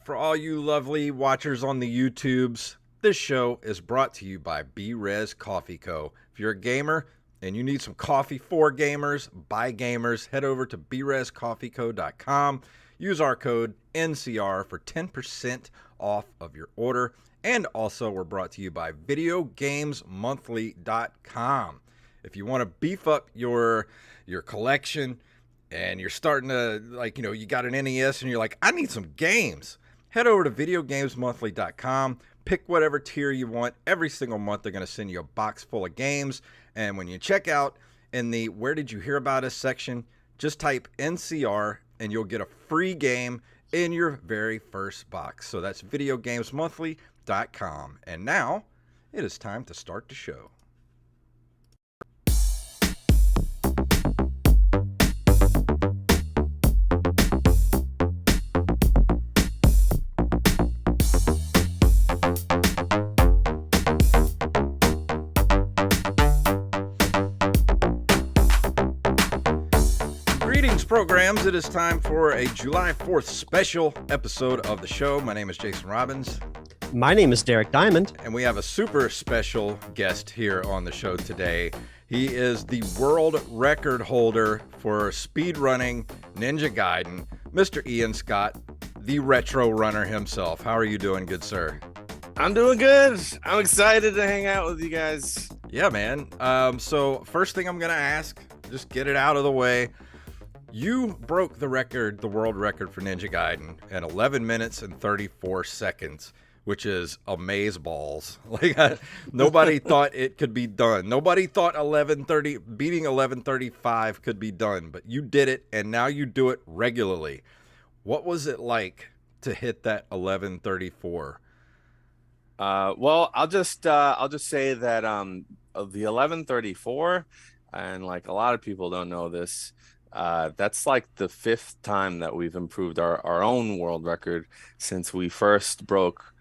For all you lovely watchers on the YouTubes, this show is brought to you by B-Res Coffee Co. If you're a gamer and you need some coffee for gamers, by gamers, head over to brescoffeeco.com. Use our code NCR for 10% off of your order. And also, we're brought to you by videogamesmonthly.com. If you want to beef up your collection and you're starting to, you got an NES and you're like, I need some games, head over to videogamesmonthly.com. Pick whatever tier you want. Every single month, they're going to send you a box full of games. And when you check out in the Where Did You Hear About Us section, just type NCR and you'll get a free game in your very first box. So that's videogamesmonthly.com. And now it is time to start the show. Programs, it is time for a July 4th special episode of the show. My name is Jason Robbins. My name is Derek Diamond. And we have a super special guest here on the show today. He is the world record holder for speedrunning Ninja Gaiden, Mr. Ian Scott, the RetroRunner himself. How are you doing, good sir? I'm doing good. I'm excited to hang out with you guys. Yeah, man. So first thing I'm going to ask, just get it out of the way. You broke the record, the world record for Ninja Gaiden at 11 minutes and 34 seconds, which is amazeballs. Nobody thought it could be done. Nobody thought beating 11:35 could be done, but you did it, and now you do it regularly. What was it like to hit that 11:34? Well, I'll just say that of the 11:34, and like a lot of people don't know this. That's like the 5th time that we've improved our own world record since we first broke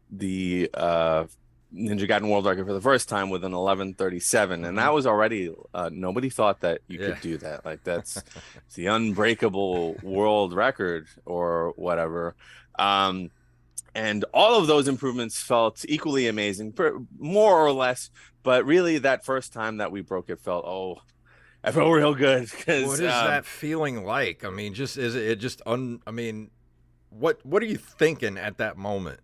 the Ninja Gaiden world record for the first time with an 11:37, and that was already nobody thought that you could do that. Like that's the unbreakable world record or whatever. And all of those improvements felt equally amazing, more or less. But really, that first time that we broke it I felt real good. What is that feeling like? I mean, what are you thinking at that moment?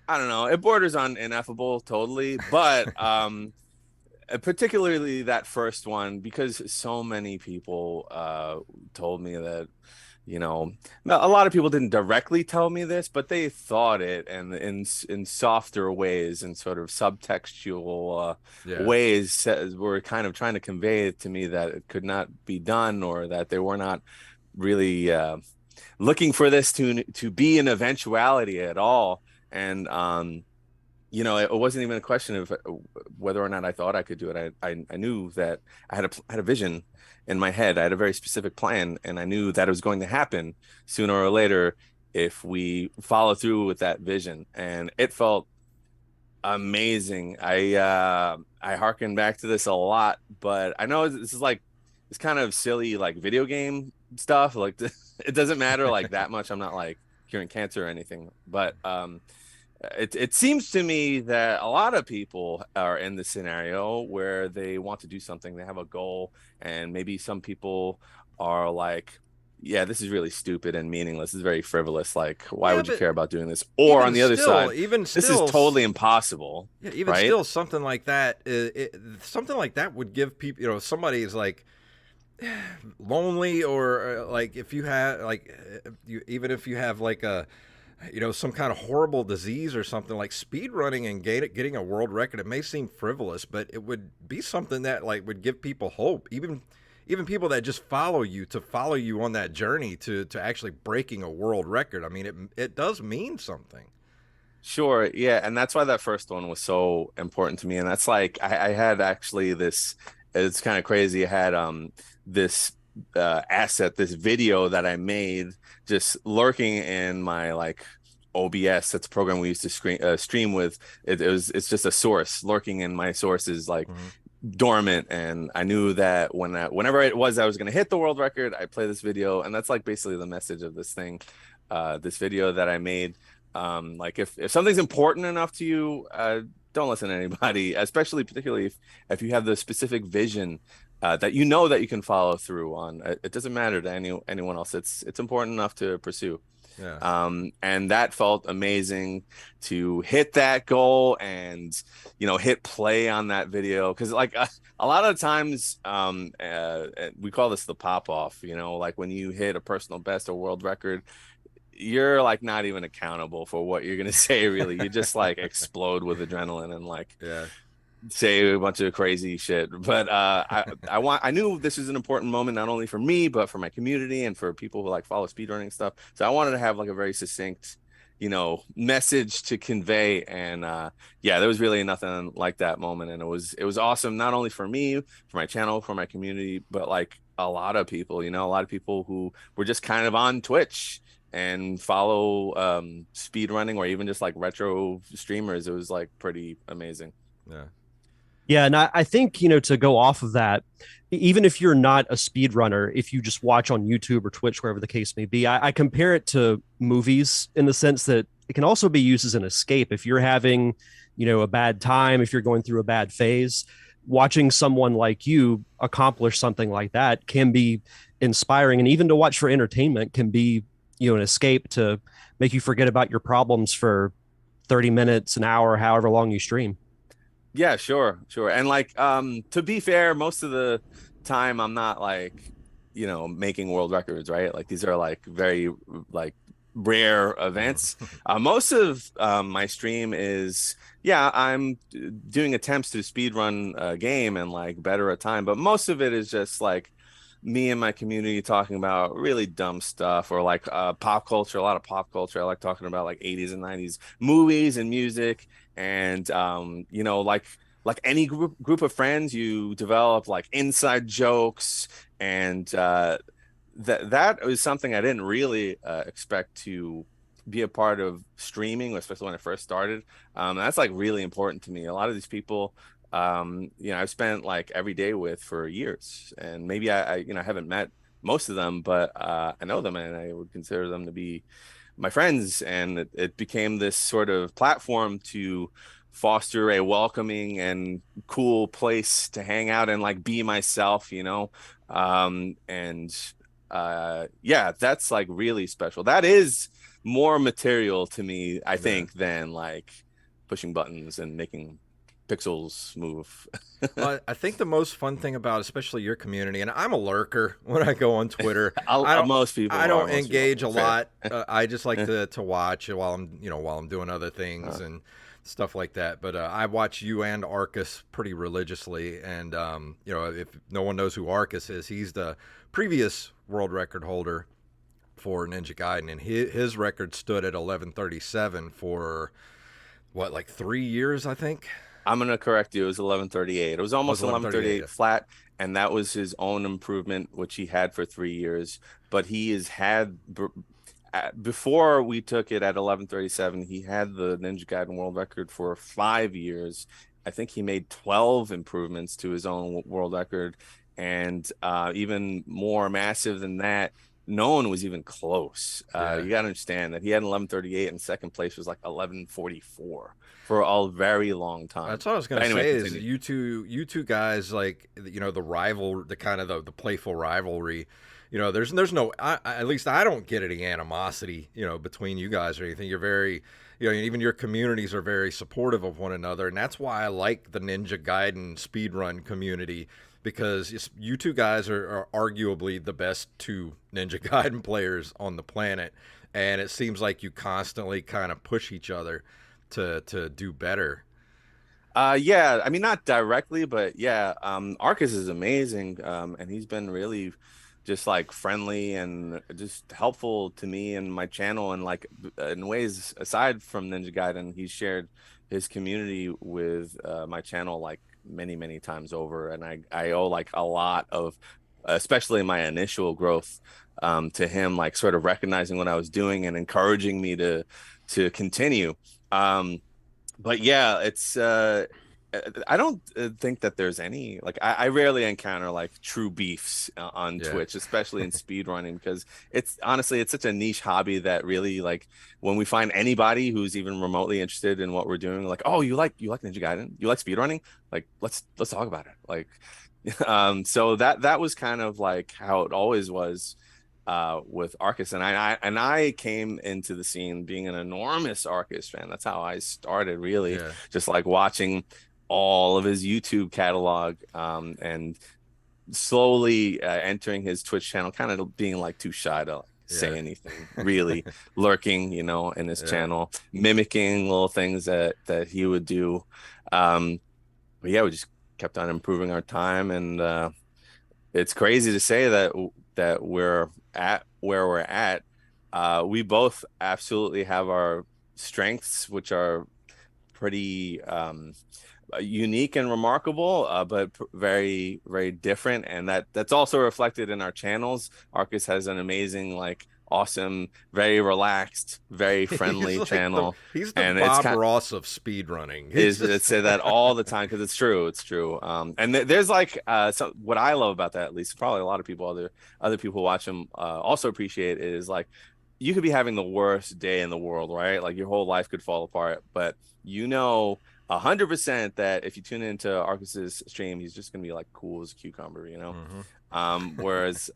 I don't know. It borders on ineffable, totally. But particularly that first one, because so many people told me that, a lot of people didn't directly tell me this, but they thought it, and in softer ways and sort of subtextual ways were kind of trying to convey to me that it could not be done, or that they were not really looking for this to be an eventuality at all. And it wasn't even a question of whether or not I thought I could do it. I knew that I had a vision in my head. I had a very specific plan, and I knew that it was going to happen sooner or later if we follow through with that vision. And it felt amazing. I harken back to this a lot, but I know this is like it's kind of silly, like video game stuff. Like it doesn't matter like that much. I'm not like curing cancer or anything, but it seems to me that a lot of people are in this scenario where they want to do something, they have a goal, and maybe some people are like, yeah, this is really stupid and meaningless. This is very frivolous. Like, why would you care about doing this? Or on the other side, this is totally impossible. Yeah, even right? Still, something like that, something like that would give people, somebody is like lonely, or like if you have even if you have like a some kind of horrible disease or something, like speed running and getting a world record, it may seem frivolous, but it would be something that like would give people hope, even people that just follow you on that journey to actually breaking a world record. I mean, it does mean something. Sure, yeah, and that's why that first one was so important to me. And that's like I had actually this, it's kind of crazy. I had this asset, this video that I made just lurking in my like OBS. That's a program we used to stream with. It's just a source lurking in my sources, like dormant. And I knew that whenever it was I was going to hit the world record, I play this video, and that's like basically the message of this thing. this video that I made. Like if something's important enough to you, don't listen to anybody, especially particularly if you have the specific vision that you know that you can follow through on. It doesn't matter to anyone else. It's important enough to pursue. Yeah. And that felt amazing to hit that goal and hit play on that video, because like a lot of times we call this the pop off, like when you hit a personal best or world record, you're like not even accountable for what you're gonna say, really. You just like explode with adrenaline and like Yeah. say a bunch of crazy shit. But I knew this was an important moment, not only for me but for my community and for people who like follow speedrunning stuff. So I wanted to have like a very succinct message to convey. And yeah, there was really nothing like that moment, and it was awesome, not only for me, for my channel, for my community, but like a lot of people, a lot of people who were just kind of on Twitch and follow speed running, or even just like retro streamers. It was like pretty amazing. Yeah. Yeah, and I think, to go off of that, even if you're not a speedrunner, if you just watch on YouTube or Twitch, wherever the case may be, I compare it to movies in the sense that it can also be used as an escape. If you're having, a bad time, if you're going through a bad phase, watching someone like you accomplish something like that can be inspiring. And even to watch for entertainment can be, an escape to make you forget about your problems for 30 minutes, an hour, however long you stream. Yeah, sure. And like to be fair, most of the time I'm not like making world records, right? Like these are like very like rare events. Most of my stream is, yeah, I'm doing attempts to speed run a game and like better a time, but most of it is just like me and my community talking about really dumb stuff, or like pop culture, a lot of pop culture. I like talking about like 80s and 90s movies and music. And like any group of friends, you develop like inside jokes. And that was something I didn't really expect to be a part of streaming, especially when I first started. That's like really important to me. A lot of these people I've spent like every day with for years, and maybe I haven't met most of them, but I know them and I would consider them to be my friends. And it became this sort of platform to foster a welcoming and cool place to hang out and like be myself, and yeah, that's like really special. That is more material to me, I think, than like pushing buttons and making pixels move. Well, I think the most fun thing about especially your community, and I'm a lurker when I go on Twitter. Most people I don't engage a fair. lot. I just like to watch while I'm doing other things and stuff like that. But I watch you and Arcus pretty religiously. And if no one knows who Arcus is, he's the previous world record holder for Ninja Gaiden, and his record stood at 11:37 for what, like 3 years, I think. I'm gonna correct you. It was 11:38. It was almost 11:38 flat, and that was his own improvement, which he had for 3 years. But he has had before we took it at 11:37. He had the Ninja Gaiden world record for 5 years. I think he made 12 improvements to his own world record, and even more massive than that, no one was even close. You got to understand that he had 11:38, and second place was like 11:44 for a very long time. That's what I was going to say. Is you two guys, like, the kind of the playful rivalry. There's no, at least I don't get any animosity, between you guys or anything. You're very, even your communities are very supportive of one another, and that's why I like the Ninja Gaiden speedrun community, because you two guys are arguably the best two Ninja Gaiden players on the planet, and it seems like you constantly kind of push each other to do better. Yeah, I mean, not directly, but yeah, Arcus is amazing, and he's been really just like friendly and just helpful to me and my channel, and like in ways aside from Ninja Gaiden, he's shared his community with my channel like many times over, and I owe like a lot of, especially my initial growth, to him, like sort of recognizing what I was doing and encouraging me to continue. But yeah, it's I don't think that there's any like I rarely encounter like true beefs on Yeah. Twitch, especially in speedrunning, because it's honestly it's such a niche hobby that really like when we find anybody who's even remotely interested in what we're doing, like, oh, you like Ninja Gaiden, you like speedrunning, like let's talk about it. Like so that was kind of like how it always was with Arcus, and I came into the scene being an enormous Arcus fan. That's how I started, really, Yeah. just like watching all of his YouTube catalog, and slowly entering his Twitch channel, kind of being like too shy to like, say Yeah. anything, really lurking, in his Yeah. channel, mimicking little things that he would do. But yeah, we just kept on improving our time, and it's crazy to say that we're at where we're at. We both absolutely have our strengths, which are pretty unique and remarkable, but very, very different. And that's also reflected in our channels. Arcus has an amazing, like, awesome, very relaxed, very friendly channel. He's the And it's Bob kind Ross of speedrunning. is say that all the time because it's true. And there's like so what I love about that, at least probably a lot of people, other people who watch him also appreciate, is like you could be having the worst day in the world, right? Like your whole life could fall apart, but 100% that if you tune into Arcus's stream, he's just gonna be like cool as a cucumber, Whereas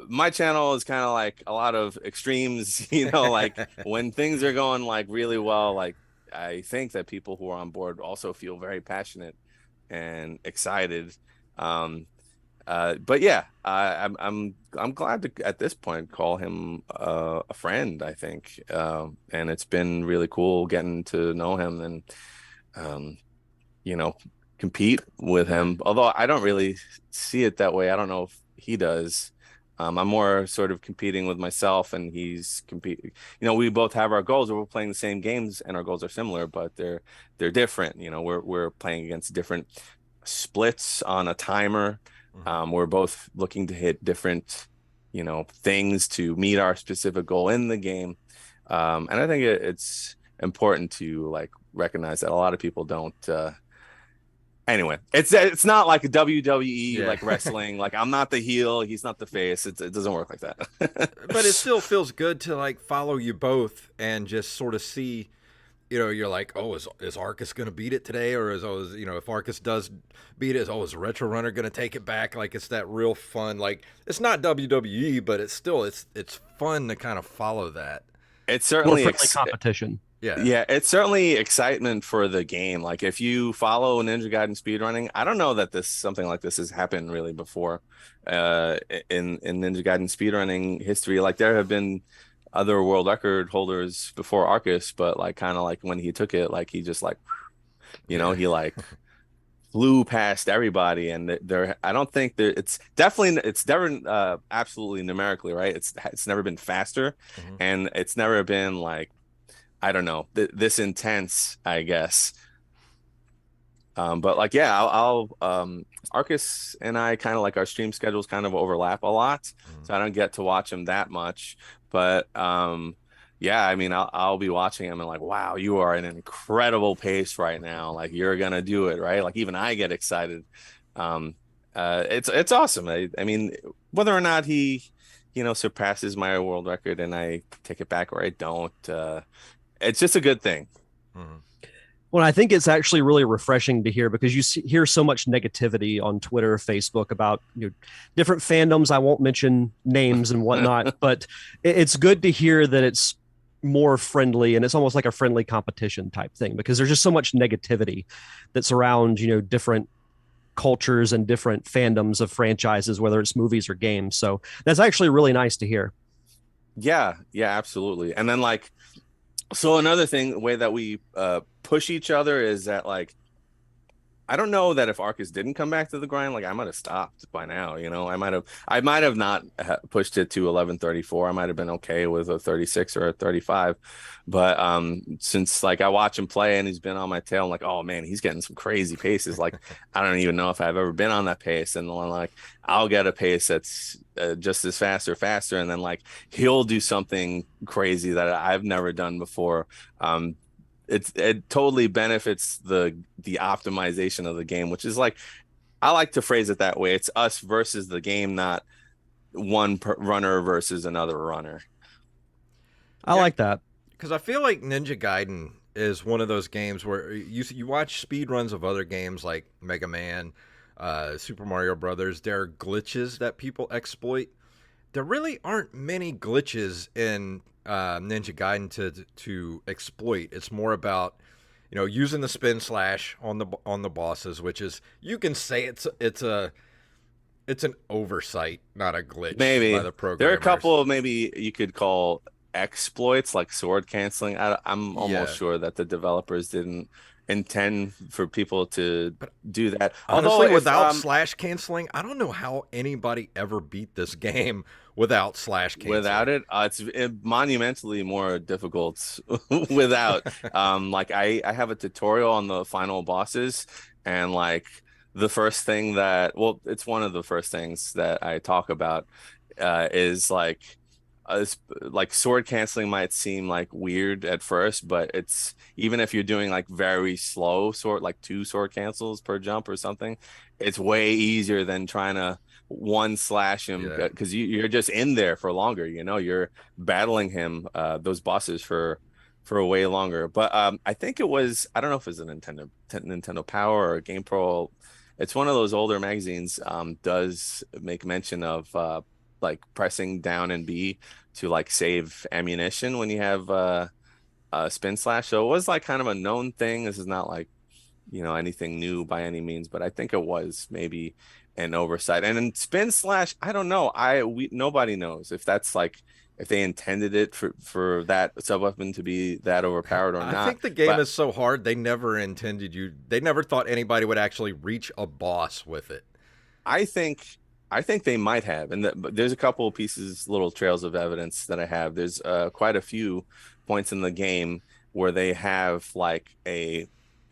my channel is kind of like a lot of extremes, like when things are going like really well, like I think that people who are on board also feel very passionate and excited. But yeah, I'm glad to at this point call him a friend, I think, and it's been really cool getting to know him and you know compete with him. Although I don't really see it that way. I don't know if he does. I'm more sort of competing with myself, and he's competing. We both have our goals. We're playing the same games, and our goals are similar, but they're different. We're playing against different splits on a timer. We're both looking to hit different, things to meet our specific goal in the game. And I think it's important to like recognize that a lot of people don't. Anyway, it's not like a WWE like wrestling. Like I'm not the heel, he's not the face. It doesn't work like that. But it still feels good to like follow you both and just sort of see, you're like, oh, is Arcus going to beat it today? Or if Arcus does beat it, is RetroRunner going to take it back? Like, it's that real fun, like, it's not WWE, but it's still, it's fun to kind of follow that. It's More certainly friendly competition. Yeah, it's certainly excitement for the game. Like if you follow Ninja Gaiden speedrunning, I don't know that something like this has happened really before in Ninja Gaiden speedrunning history. Like there have been other world record holders before Arcus, but like kind of like when he took it, like he just like he like flew past everybody. And I don't think it's never absolutely numerically right. It's never been faster, and it's never been like, I don't know, this intense, I guess. But like, yeah, I'll Arcus and I kind of like our stream schedules kind of overlap a lot, so I don't get to watch him that much. But yeah, I mean, I'll be watching him and like, wow, you are in an incredible pace right now. Like you're gonna do it, right? Like even I get excited. It's awesome. I mean, whether or not he, surpasses my world record and I take it back or I don't. It's just a good thing. Well, I think it's actually really refreshing to hear because you hear so much negativity on Twitter, Facebook about different fandoms. I won't mention names and whatnot, but it's good to hear that it's more friendly and it's almost like a friendly competition type thing because there's just so much negativity that's around, different cultures and different fandoms of franchises, whether it's movies or games. So that's actually really nice to hear. Yeah, absolutely. And then like, so another thing, the way that we push each other is that like, I don't know that if Arcus didn't come back to the grind, like I might have stopped by now. I might have not pushed it to 11:34. I might have been okay with a 36 or a 35. But since like I watch him play and he's been on my tail, I'm like, oh man, he's getting some crazy paces. Like I don't even know if I've ever been on that pace. And then like I'll get a pace that's just as fast or faster, and then like he'll do something crazy that I've never done before. it totally benefits the optimization of the game, which is like, I like to phrase it that way. It's us versus the game, not one runner versus another runner. I like that. Because I feel like Ninja Gaiden is one of those games where you watch speed runs of other games like Mega Man, Super Mario Brothers. There are glitches that people exploit. There really aren't many glitches in Ninja Gaiden to exploit. It's more about using the spin slash on the bosses, which is, you can say it's an oversight, not a glitch Maybe by the programmers. there are a couple of, maybe you could call exploits, like sword canceling. I'm almost sure that the developers didn't intend for people to do that. Honestly, Although without slash canceling, I don't know how anybody ever beat this game without slash canceling. Without it, it's monumentally more difficult without. Like I have a tutorial on the final bosses, and like the first thing that, well, it's one of the first things that I talk about is like sword canceling might seem like weird at first, but it's, even if you're doing like very slow sword, like 2 sword cancels per jump or something, it's way easier than trying to one slash him, because you're just in there for longer. You're battling him, those bosses for way longer. But I think it was, I don't know if it was a Nintendo Power or GamePro. It's one of those older magazines, does make mention of like pressing down and B to like save ammunition when you have spin slash. So it was like kind of a known thing. This is not like anything new by any means, but I think it was maybe an oversight. And in spin slash, I don't know. Nobody knows if that's like, if they intended it for that sub weapon to be that overpowered or not. I think the game is so hard, they never thought anybody would actually reach a boss with it. I think they might have, and there's a couple of pieces, little trails of evidence that I have. There's quite a few points in the game where they have like a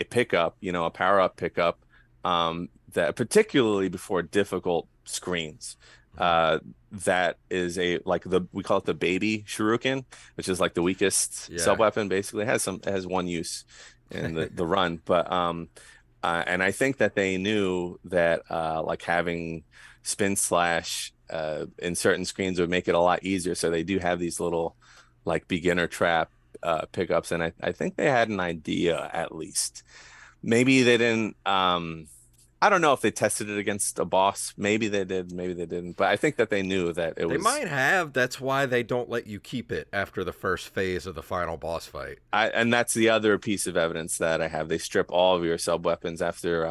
pickup, a power up pickup, that particularly before difficult screens, that is we call it the baby shuriken, which is like the weakest sub weapon. Basically, it has one use in the run, but and I think that they knew that like having spin slash in certain screens would make it a lot easier, so they do have these little like beginner trap pickups, and I think they had an idea, at least. Maybe they didn't, I don't know if they tested it against a boss. Maybe they did, maybe they didn't, but I think that they knew that it was. They might have. That's why they don't let you keep it after the first phase of the final boss fight. And that's the other piece of evidence that I have. They strip all of your sub weapons after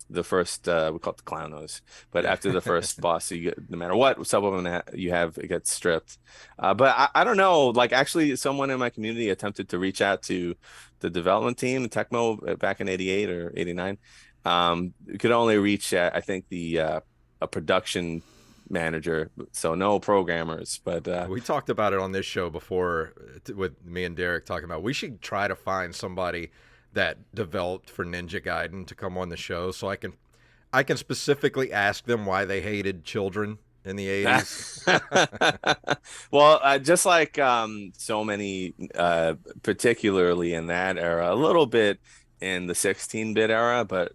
the first, we call it the clown nose, but after the first boss, you get, no matter what sub weapon you have, it gets stripped. But I don't know, like actually someone in my community attempted to reach out to the development team, Tecmo, back in 88 or 89. Could only reach, I think, a production manager, so no programmers. But we talked about it on this show before with me and Derek talking about, we should try to find somebody that developed for Ninja Gaiden to come on the show, so I can specifically ask them why they hated children in the 80s. Well, just like so many, particularly in that era, a little bit in the 16-bit era, but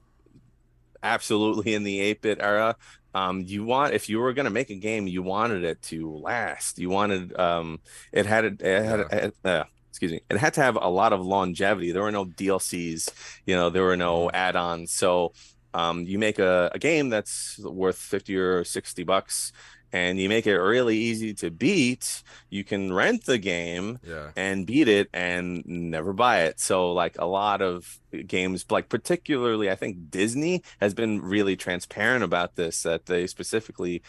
absolutely in the 8-bit era, if you were going to make a game, you wanted it to last. You wanted it had to have a lot of longevity. There were no DLCs, there were no add-ons. So you make a game that's worth 50 or 60 bucks, and you make it really easy to beat. You can rent the game and beat it and never buy it. So like a lot of games, like particularly I think Disney has been really transparent about this, that they specifically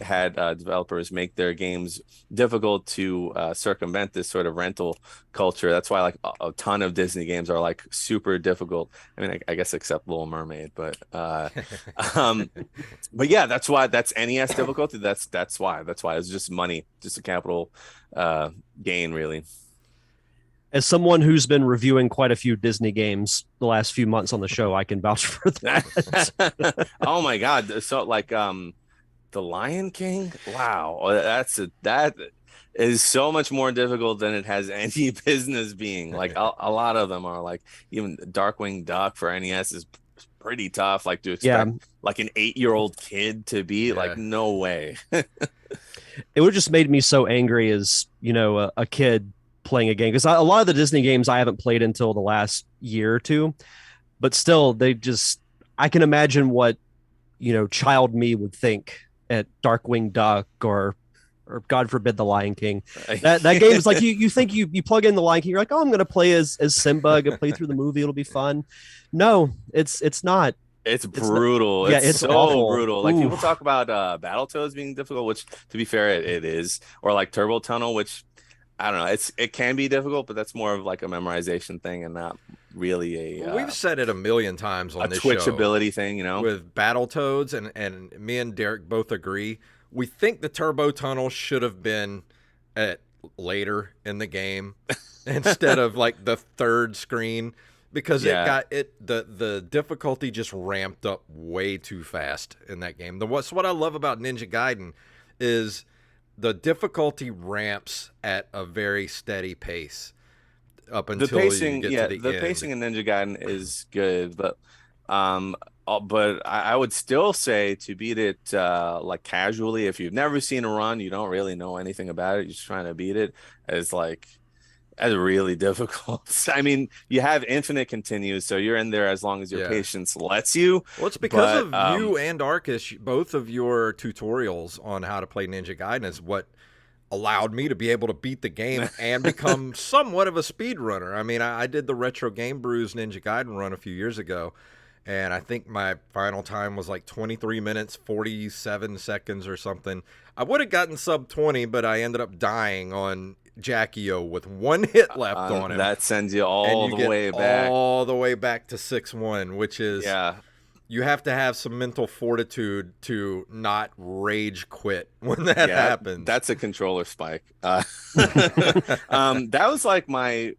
had developers make their games difficult to circumvent this sort of rental culture. That's why like a ton of Disney games are like super difficult. I mean, I guess except Little Mermaid, but but yeah, that's why that's NES difficulty. That's why it's just money, just a capital gain, really. As someone who's been reviewing quite a few Disney games the last few months on the show, I can vouch for that. Oh my God. So like The Lion King? Wow. That is so much more difficult than it has any business being. Like a lot of them are like, even Darkwing Duck for NES is pretty tough. Like to Yeah, expect like an 8-year-old kid to beat, like Yeah. no way. it would have just made me so angry as a kid playing a game, because a lot of the Disney games I haven't played until the last year or two, but still I can imagine what child me would think at Darkwing Duck or God forbid the Lion King. That game is like you think you plug in the Lion King, you're like, oh, I'm gonna play as Simba, I'm gonna play through the movie, it'll be fun. No, it's not. It's It's not. brutal. Yeah, It's it's so awful. brutal. Like Ooh. people talk about Battletoads being difficult, which to be fair, it is, or like Turbo Tunnel, which I don't know. It can be difficult, but that's more of like a memorization thing and not really We've said it a million times a on this Twitch show ability thing, you know? with Battletoads, and me and Derek both agree. We think the Turbo Tunnel should have been at later in the game instead of like the third screen, because Yeah. the difficulty just ramped up way too fast in that game. What I love about Ninja Gaiden is the difficulty ramps at a very steady pace up The until you pacing, get yeah, to the the end. pacing in Ninja Gaiden is good, um, but I would still say to beat it like casually, if you've never seen a run, you don't really know anything about it, you're just trying to beat it, is like that's really difficult. I mean, you have infinite continues, so you're in there as long as your Yeah. patience lets you. Well, it's because But of you and Arcus, both of your tutorials on how to play Ninja Gaiden is what allowed me to be able to beat the game and become somewhat of a speedrunner. I mean, I did the Retro Game Brews Ninja Gaiden run a few years ago, and I think my final time was like 23 minutes, 47 seconds or something. I would have gotten sub 20, but I ended up dying on Jackie-O with one hit left on him. that sends you And all you the get way back. all the way back to 6-1, which is, Yeah. you have to have some mental fortitude to not rage quit when that Yeah, happens. that's a controller spike. That was like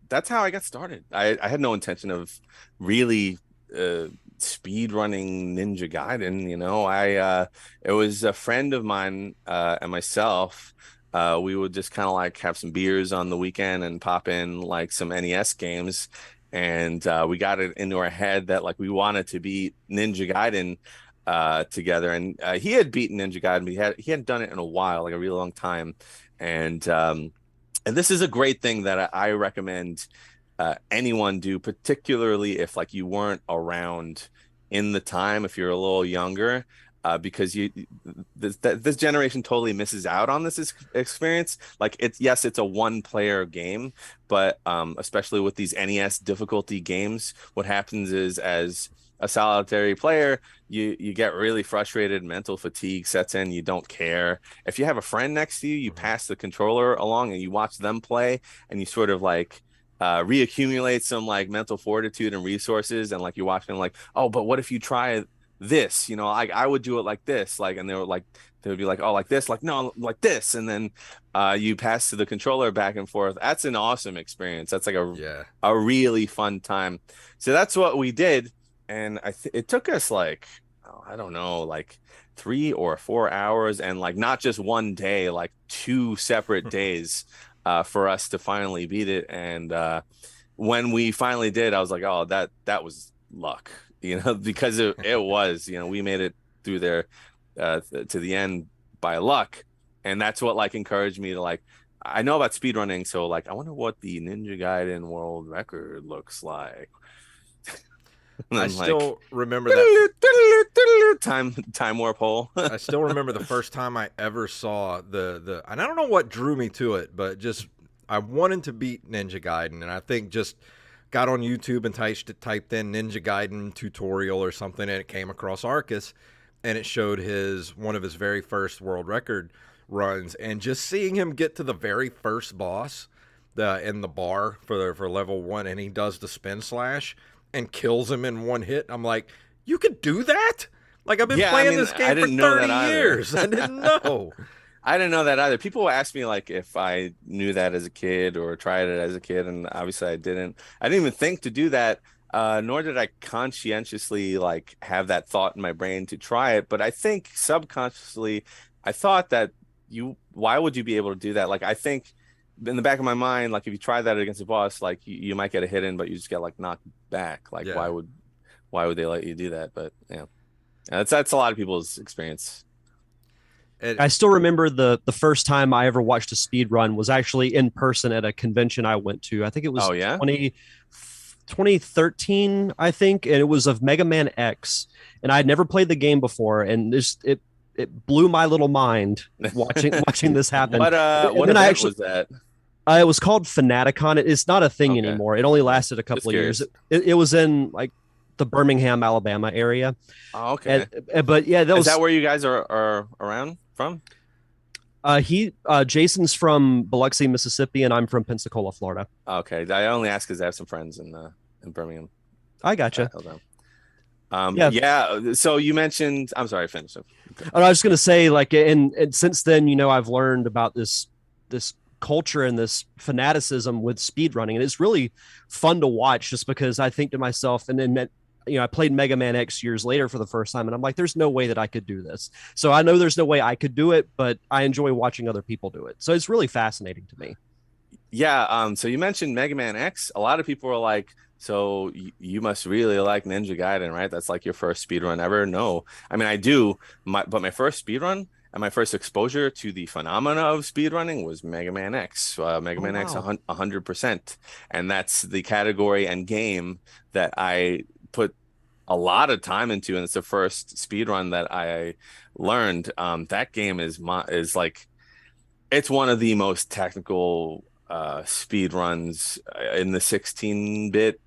that's how I got started. I had no intention of really speed running Ninja Gaiden, you know. It was a friend of mine and myself. We would just kind of like have some beers on the weekend and pop in like some NES games. And we got it into our head that like we wanted to beat Ninja Gaiden together, and he had beaten Ninja Gaiden, but he hadn't done it in a while, like a really long time. And this is a great thing that I recommend anyone do, particularly if like you weren't around in the time, if you're a little younger, because this generation totally misses out on this experience. Like it's a one player game, but especially with these NES difficulty games, what happens is as a solitary player, you get really frustrated, mental fatigue sets in, you don't care. If you have a friend next to you, you pass the controller along and you watch them play, and you sort of like reaccumulate some like mental fortitude and resources, and like you're watching like, oh, but what if you try this, you know, like I would do it like this, like, and they would be like, oh, like this, like no, like this, and then you pass to the controller back and forth. That's an awesome experience. That's like a really fun time. So that's what we did. And it took us like, oh, I don't know, like 3 or 4 hours, and like not just one day, like 2 separate days for us to finally beat it. And when we finally did, I was like, oh, that was luck, you know, because it was, you know, we made it through there to the end by luck. And that's what like encouraged me to like, I know about speedrunning, so like I wonder what the Ninja Gaiden world record looks like. And I I'm like, still remember that. time warp hole. I still remember the first time I ever saw and I don't know what drew me to it, but just I wanted to beat Ninja Gaiden, and I think just got on YouTube and typed in Ninja Gaiden tutorial or something, and it came across Arcus, and it showed one of his very first world record runs, and just seeing him get to the very first boss in the bar for level 1, and he does the spin slash and kills him in one hit. I'm like, you could do that? Like, I've been playing this game for 30 years. I didn't know. I didn't know that either. People ask me like if I knew that as a kid or tried it as a kid, and obviously I didn't. I didn't even think to do that Nor did I conscientiously like have that thought in my brain to try it, but I think subconsciously I thought that why would you be able to do that? Like I think in the back of my mind, like if you try that against a boss, like you might get a hit in, but you just get like knocked back. Like Yeah. why would they let you do that? But yeah, that's a lot of people's experience. And I still remember the first time I ever watched a speed run was actually in person at a convention I went to. I think it was Oh yeah, 2013, I think, and it was of Mega Man X. And I had never played the game before, and it blew my little mind watching this happen. And what then I event actually was that? it was called Fanaticon. It's not a thing Okay, anymore. It only okay. lasted a Just couple of years. curious. It was in like the Birmingham, Alabama area. Oh, okay. But yeah, that Is that was where you guys are around from? Jason's from Biloxi, Mississippi, and I'm from Pensacola, Florida. Okay, I only ask because I have some friends in Birmingham. I gotcha. Alabama. Yeah. Yeah. So you mentioned. I'm sorry, finish. Okay. And I was just gonna say, like, and since then, I've learned about this culture and this fanaticism with speedrunning, and it's really fun to watch. Just because I think to myself, and then I played Mega Man X years later for the first time, and I'm like, there's no way that I could do this. So I know there's no way I could do it, but I enjoy watching other people do it. So it's really fascinating to me. Yeah. So you mentioned Mega Man X. A lot of people are like, so you must really like Ninja Gaiden, right? That's like your first speed run ever. No, I mean I do. But my first speed run and my first exposure to the phenomena of speed running was Mega Man X. Mega Oh Man X wow. 100%, and that's the category and game that I put a lot of time into, and it's the first speed run that I learned. That game is like it's one of the most technical speed runs in the 16-bit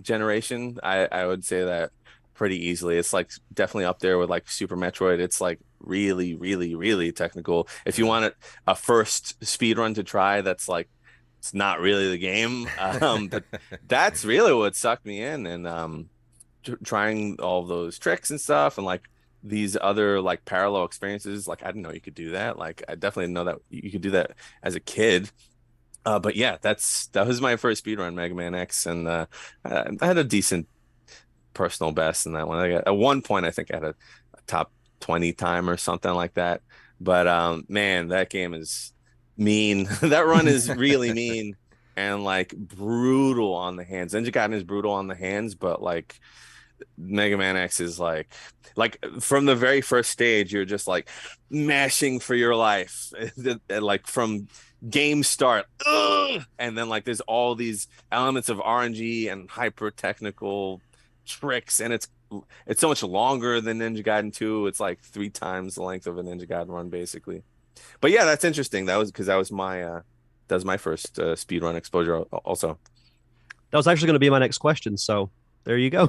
generation. I would say that pretty easily. It's like definitely up there with like Super Metroid. It's like really, really, really technical. If you yeah. want a first speed run to try, that's like it's not really the game. But that's really what sucked me in, and trying all those tricks and stuff, and like these other like parallel experiences. Like I didn't know you could do that. Like I definitely didn't know that you could do that as a kid. But yeah, that was my first speedrun, Mega Man X, and I had a decent personal best in that one. At one point, I think I had a top 20 time or something like that. But man, that game is mean. That run is really mean and like brutal on the hands. Ninja Gaiden is brutal on the hands, but like Mega Man X is like from the very first stage, you're just like mashing for your life, like from game start, and then like there's all these elements of RNG and hyper technical tricks, and it's so much longer than Ninja Gaiden 2. It's like 3 times the length of a Ninja Gaiden run, basically. But yeah, that's interesting. That was because that was my first speed run exposure also. That was actually going to be my next question. So there you go.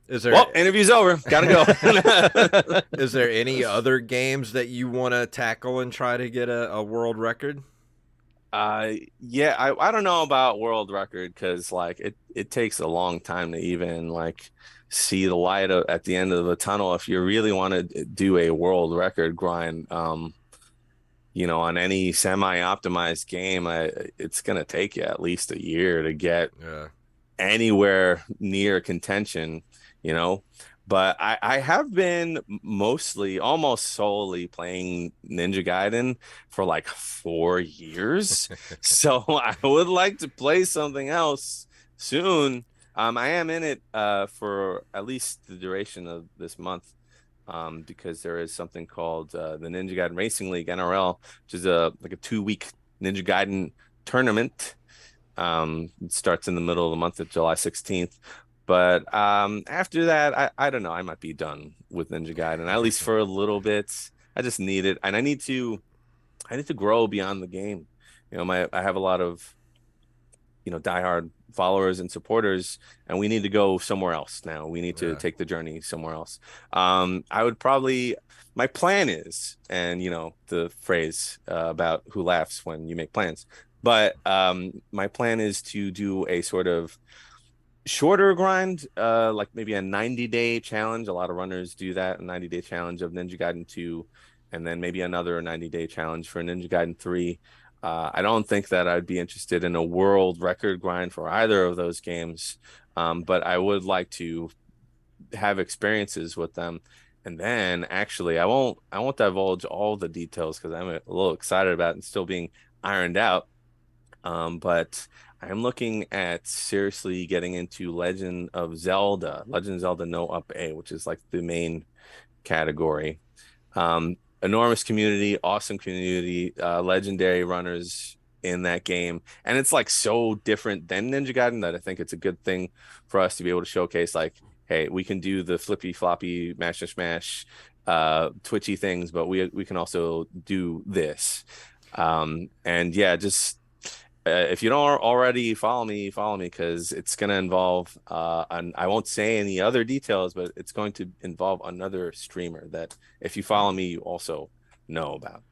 Is there Well, interview's over. Gotta go. is there any other games that you want to tackle and try to get a world record? Yeah, I don't know about world record because like it takes a long time to even like see the light at the end of the tunnel if you really want to do a world record grind. On any semi-optimized game, it's gonna take you at least a year to get Yeah. anywhere near contention, you know. But I have been mostly, almost solely playing Ninja Gaiden for like 4 years. So I would like to play something else soon. I am in it for at least the duration of this month. Because there is something called the Ninja Gaiden Racing League (NRL), which is like a 2-week Ninja Gaiden tournament. It starts in the middle of the month of July 16th. But after that, I don't know. I might be done with Ninja Gaiden, at least for a little bit. I just need it, and I need to grow beyond the game. I have a lot of diehard followers and supporters, and we need to go somewhere else now. We need to Yeah. take the journey somewhere else. I would probably, my plan is, and the phrase about who laughs when you make plans, but my plan is to do a sort of shorter grind, like maybe a 90-day challenge. A lot of runners do that, a 90-day challenge of Ninja Gaiden 2, and then maybe another 90-day challenge for Ninja Gaiden 3. I don't think that I'd be interested in a world record grind for either of those games, but I would like to have experiences with them. And then actually, I won't divulge all the details because I'm a little excited about it and still being ironed out. But I'm looking at seriously getting into Legend of Zelda No Up A, which is like the main category. Enormous community, awesome community, legendary runners in that game. And it's like so different than Ninja Gaiden that I think it's a good thing for us to be able to showcase like, hey, we can do the flippy floppy mash smash twitchy things, but we can also do this. And yeah, just if you don't already follow me because it's going to involve and I won't say any other details, but it's going to involve another streamer that if you follow me, you also know about.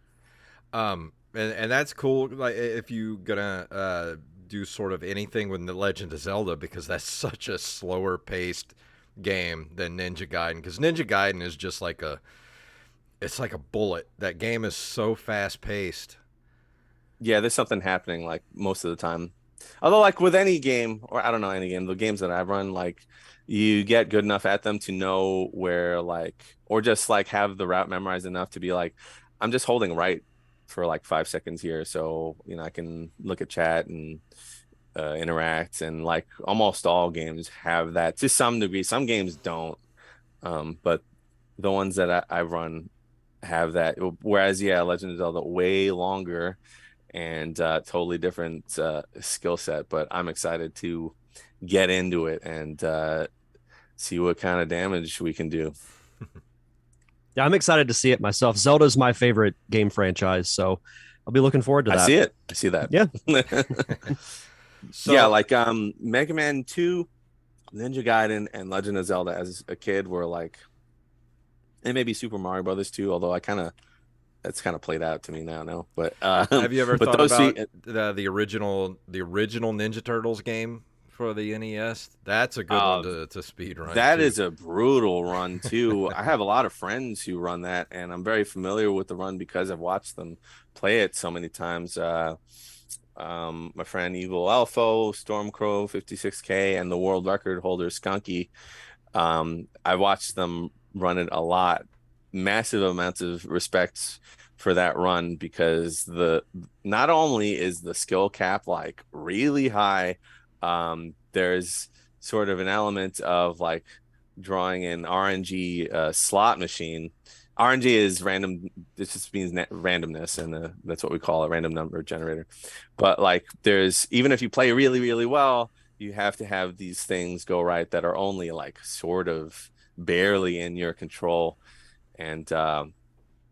And that's cool. Like if you gonna do sort of anything with the Legend of Zelda, because that's such a slower paced game than Ninja Gaiden. Because Ninja Gaiden is just like it's like a bullet. That game is so fast paced. Yeah, there's something happening like most of the time. Although, like with any game, or I don't know any game, the games that I've run, like you get good enough at them to know where, like, or just like have the route memorized enough to be like, I'm just holding right for like 5 seconds here, so you know I can look at chat and interact, and like almost all games have that to some degree. Some games don't, but the ones that I run have that. Whereas, yeah, Legend of Zelda way longer and totally different skill set. But I'm excited to get into it and see what kind of damage we can do. Yeah, I'm excited to see it myself. Zelda's my favorite game franchise, so I'll be looking forward to I that. see it. I see that. Yeah. So Yeah, like Mega Man 2, Ninja Gaiden, and Legend of Zelda as a kid were like, and maybe Super Mario Brothers 2, although I kind of that's kind of played out to me now, no. But have you ever but thought those about three, the original Ninja Turtles game for the NES? That's a good one uh, to speed run that too. is a brutal run too. I have a lot of friends who run that, and I'm very familiar with the run because I've watched them play it so many times. My friend Evil Alpha, Stormcrow 56K, and the world record holder Skunky. I watched them run it a lot. Massive amounts of respect for that run because the not only is the skill cap like really high, there's sort of an element of like drawing an RNG slot machine. RNG is random. This just means randomness, and that's what we call a random number generator. But like, there's even if you play really, really well, you have to have these things go right that are only like sort of barely in your control. And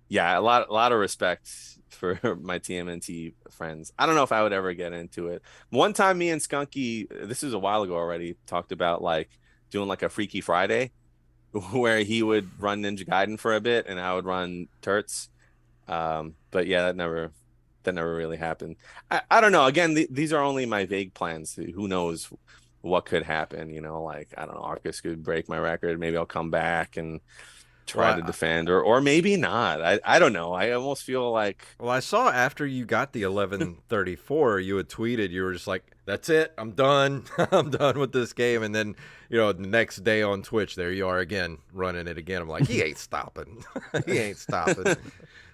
yeah, a lot of respect for my TMNT friends. I don't know if I would ever get into it. One time, me and Skunky, this was a while ago already, talked about like doing like a Freaky Friday where he would run Ninja Gaiden for a bit and I would run Turts. But yeah, that never really happened. I don't know. Again, these are only my vague plans. Who knows what could happen? You know, like I don't know. Arcus could break my record. Maybe I'll come back and try Well, to defend, or maybe not. I don't know. I almost feel like I saw after you got the 1134, you had tweeted you were just like, "That's it, I'm done, I'm done with this game." And then the next day on Twitch, there you are again running it again. I'm like, he ain't stopping, he ain't stopping.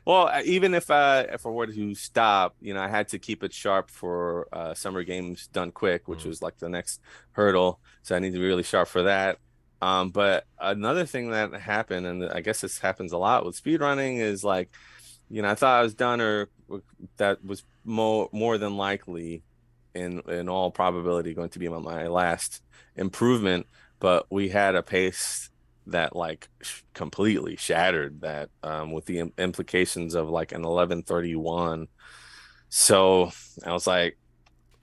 well, even if I were to stop, you know, I had to keep it sharp for Summer Games Done Quick, which was like the next hurdle. So I need to be really sharp for that. But another thing that happened, and I guess this happens a lot with speedrunning, is like, you know, I thought I was done, or that was more than likely, in all probability, going to be my last improvement. But we had a pace that like completely shattered that, with the implications of like an 1131. So I was like,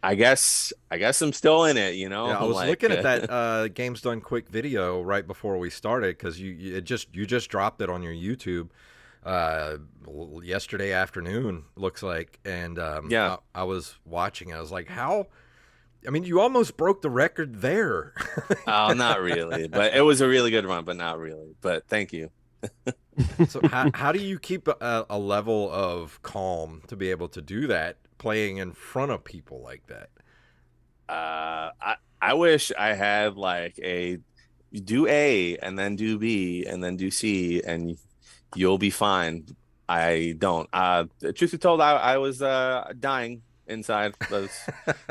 I guess I'm still in it, you know. Yeah, I was Like looking at that Games Done Quick video right before we started because you just dropped it on your YouTube uh, yesterday afternoon, looks like, and yeah. I was watching. I was like, how? I mean, you almost broke the record there. Oh, not really, but it was a really good run, but not really. But thank you. So how do you keep a level of calm to be able to do that playing in front of people like that? I wish I had like a do A and then do B and then do C and you'll be fine. I don't. Truth be told, I was dying inside. Those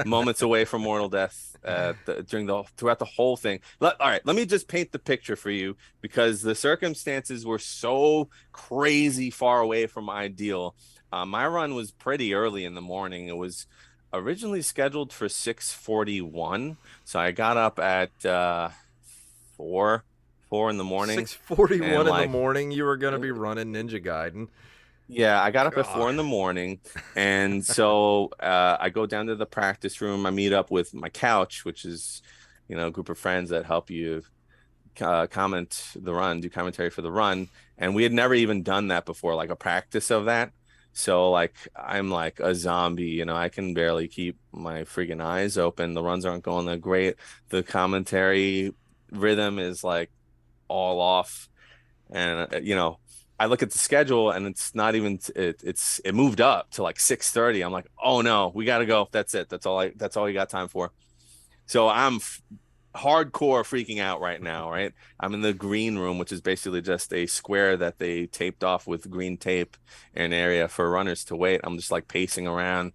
moments away from mortal death throughout the whole thing. All right, let me just paint the picture for you because the circumstances were so crazy far away from ideal. My run was pretty early in the morning. It was originally scheduled for 6:41, so I got up at 4 in the morning. 6:41 in the morning, you were going to be running Ninja Gaiden. Yeah, I got up at God. 4 in the morning, and so I go down to the practice room. I meet up with my couch, which is, a group of friends that help you comment the run, do commentary for the run, and we had never even done that before, like a practice of that. So like I'm like a zombie, I can barely keep my freaking eyes open. The runs aren't going that great. The commentary rhythm is like all off, and I look at the schedule and it's not even it moved up to like 6:30. I'm like, oh no, we got to go. That's it. That's all you got time for. So I'm hardcore freaking out right now, right? I'm in the green room, which is basically just a square that they taped off with green tape in an area for runners to wait. I'm just like pacing around,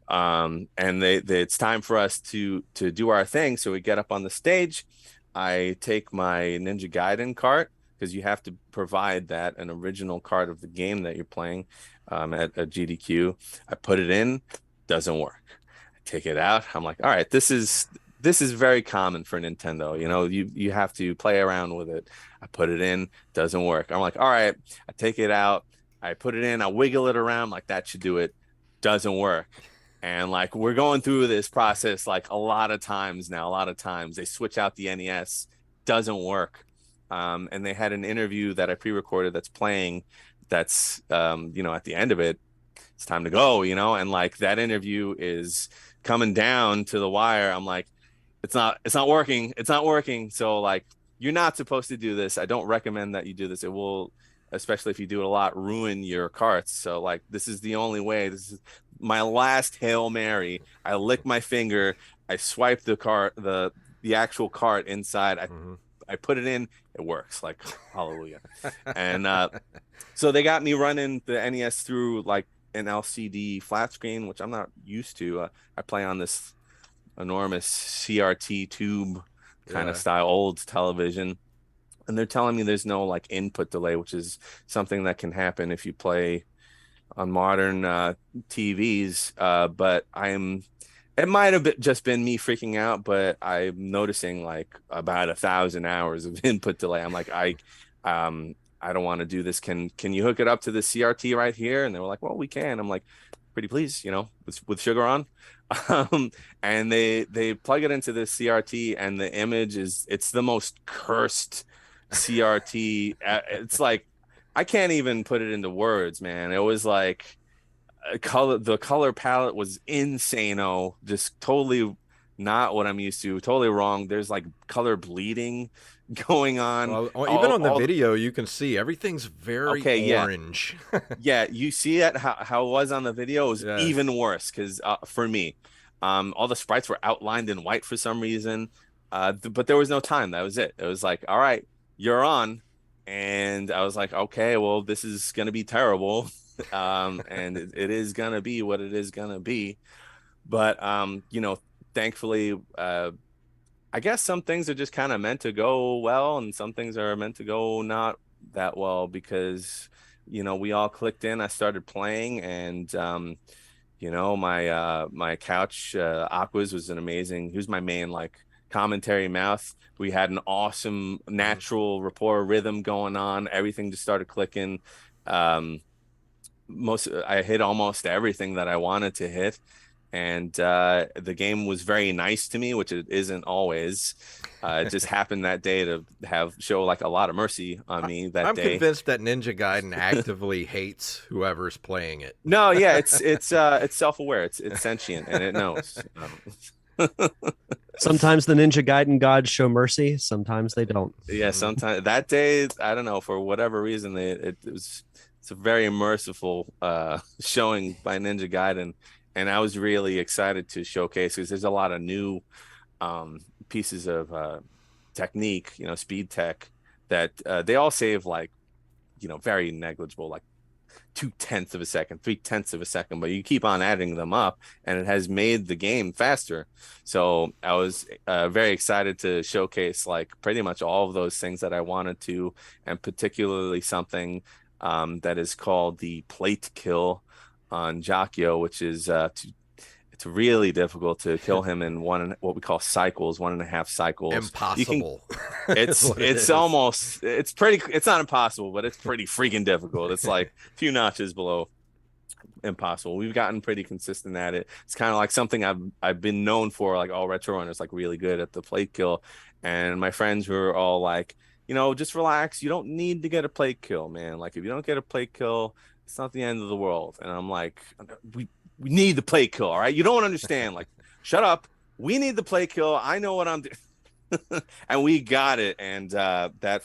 and it's time for us to do our thing. So we get up on the stage. I take my Ninja Gaiden cart because you have to provide that an original cart of the game that you're playing at GDQ. I put it in, doesn't work. I take it out. I'm like, all right, this is very common for Nintendo. You have to play around with it. I put it in, doesn't work. I'm like, all right, I take it out, I put it in, I wiggle it around, like that should do it. Doesn't work. And like we're going through this process like a lot of times now. A lot of times they switch out the NES, doesn't work. And they had an interview that I pre-recorded that's playing. That's at the end of it, it's time to go. And like that interview is coming down to the wire. I'm like, it's not working. It's not working. So like, you're not supposed to do this. I don't recommend that you do this. It will, especially if you do it a lot, ruin your carts. So like, this is the only way. This is my last Hail Mary. I lick my finger. I swipe the cart, the actual cart inside. I put it in. It works. Like hallelujah. And so they got me running the NES through like an LCD flat screen, which I'm not used to. I play on this enormous CRT tube kind of style old television, and they're telling me there's no like input delay, which is something that can happen if you play on modern TVs. But it might have just been me freaking out, but I'm noticing like about 1,000 hours of input delay. I'm like, I don't want to do this. Can you hook it up to the CRT right here? And they were like, well, we can. I'm like, pretty please, with sugar on. And they plug it into the CRT, and the image it's the most cursed CRT. It's like, I can't even put it into words, man. It was like the color palette was insane-o, just totally not what I'm used to, totally wrong. There's like color bleeding going on. Well, even on the video, you can see everything's very orange. Yeah, you see it how it was on the video. It was even worse because for me, all the sprites were outlined in white for some reason, but there was no time. That was it. It was like, all right, you're on. And I was like, okay, well, this is going to be terrible. And it is going to be what it is going to be. But, thankfully, I guess some things are just kind of meant to go well, and some things are meant to go not that well because, we all clicked in. I started playing, and, my couch, Aquas was he was my main, like, commentary mouth. We had an awesome natural rapport rhythm going on. Everything just started clicking. I hit almost everything that I wanted to hit, and the game was very nice to me, which it isn't always. It just happened that day to show like a lot of mercy on me that I'm day. I'm convinced that Ninja Gaiden actively hates whoever's playing it. No, yeah, it's self-aware. It's sentient, and it knows. Sometimes the Ninja Gaiden gods show mercy. Sometimes they don't. Yeah, sometimes that day, I don't know, for whatever reason, it's a very merciful showing by Ninja Gaiden, and I was really excited to showcase because there's a lot of new pieces of technique, speed tech that they all save like very negligible, like 0.2 of a second, 0.3 of a second, but you keep on adding them up, and it has made the game faster. So I was very excited to showcase like pretty much all of those things that I wanted to, and particularly something that is called the plate kill on Jacchio, which is it's really difficult to kill him in what we call cycles, 1.5 cycles. Impossible. It's not impossible, but it's pretty freaking difficult. It's like a few notches below impossible. We've gotten pretty consistent at it. It's kind of like something I've been known for, like all RetroRunners like really good at the plate kill. And my friends were all like, just relax. You don't need to get a plate kill, man. Like if you don't get a plate kill, it's not the end of the world. And I'm like, we need the plate kill, all right? You don't understand. Like, shut up. We need the plate kill. I know what I'm doing. And we got it. And that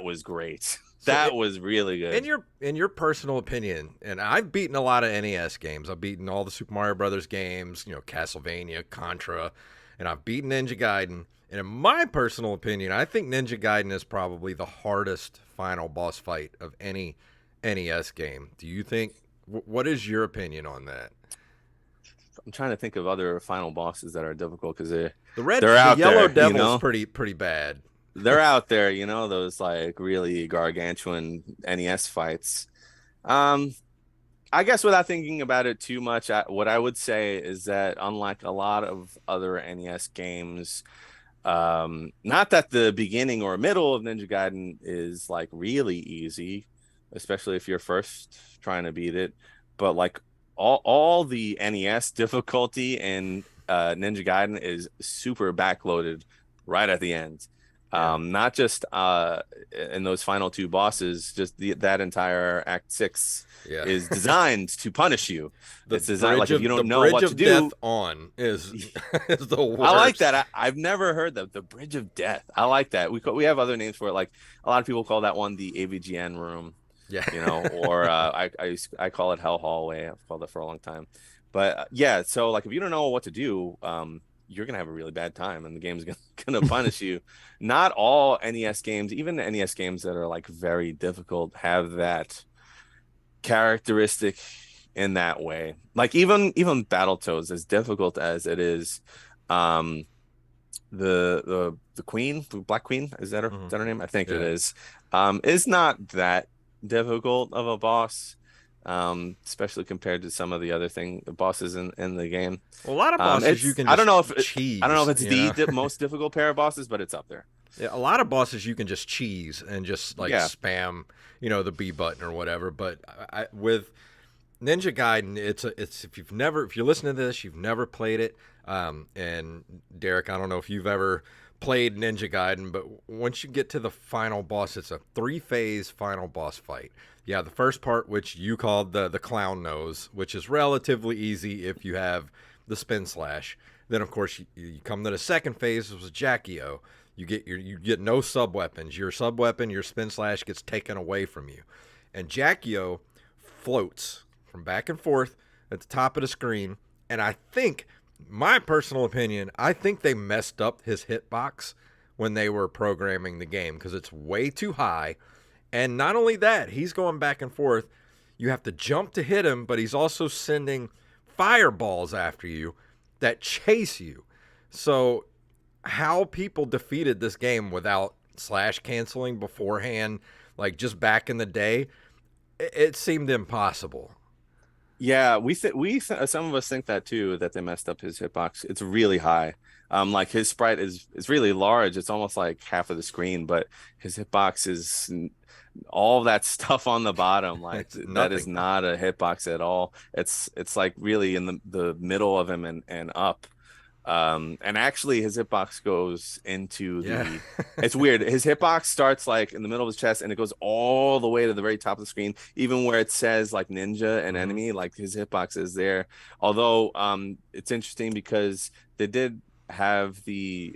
was great. That was really good. In your personal opinion, and I've beaten a lot of NES games. I've beaten all the Super Mario Brothers games, Castlevania, Contra, and I've beaten Ninja Gaiden. And in my personal opinion, I think Ninja Gaiden is probably the hardest final boss fight of any NES game. Do you think? What is your opinion on that? I'm trying to think of other final bosses that are difficult because they're the yellow devil's pretty bad. They're out there, those like really gargantuan NES fights. I guess without thinking about it too much, what I would say is that unlike a lot of other NES games, not that the beginning or middle of Ninja Gaiden is like really easy, especially if you're first trying to beat it, but like all the NES difficulty in Ninja Gaiden is super backloaded right at the end. Not just in those final two bosses, just that entire Act 6 is designed to punish you. It's designed like if you don't know what to do. Death on is the worst. I like that. I've never heard the Bridge of Death. I like that. We have other names for it. Like a lot of people call that one the AVGN room. Yeah. Or I call it Hell Hallway. I've called it for a long time. But so like if you don't know what to do, you're gonna have a really bad time, and the game's gonna punish you. Not all NES games, even the NES games that are like very difficult, have that characteristic in that way. Like even Battletoads, as difficult as it is, the Queen, the Black Queen, is that her name? I think it is. Is not that difficult of a boss. Especially compared to some of the other bosses in the game. Well, a lot of bosses you can just I don't know if it's the most difficult pair of bosses, but it's up there. Yeah, a lot of bosses you can just cheese and just spam, the B button or whatever. But with Ninja Gaiden, it's if you're listening to this, you've never played it. And Derek, I don't know if you've ever played Ninja Gaiden, but once you get to the final boss, it's a 3-phase final boss fight. Yeah, the first part, which you called the clown nose, which is relatively easy if you have the spin slash. Then, of course, you come to the second phase, which was Jacchio. You get no sub weapons. Your sub weapon, your spin slash, gets taken away from you, and Jacchio floats from back and forth at the top of the screen. And I think, my personal opinion, I think they messed up his hitbox when they were programming the game because it's way too high. And not only that, he's going back and forth. You have to jump to hit him, but he's also sending fireballs after you that chase you. So how people defeated this game without slash canceling beforehand, like just back in the day, it seemed impossible. Yeah, some of us think that too, that they messed up his hitbox. It's really high. Like his sprite is really large. It's almost like half of the screen, but his hitbox is all that stuff on the bottom. Like that is not a hitbox at all. It's like really in the middle of him and up. And actually his hitbox goes into it's weird. His hitbox starts like in the middle of his chest and it goes all the way to the very top of the screen, even where it says like ninja and enemy, like his hitbox is there. Although it's interesting because they did have they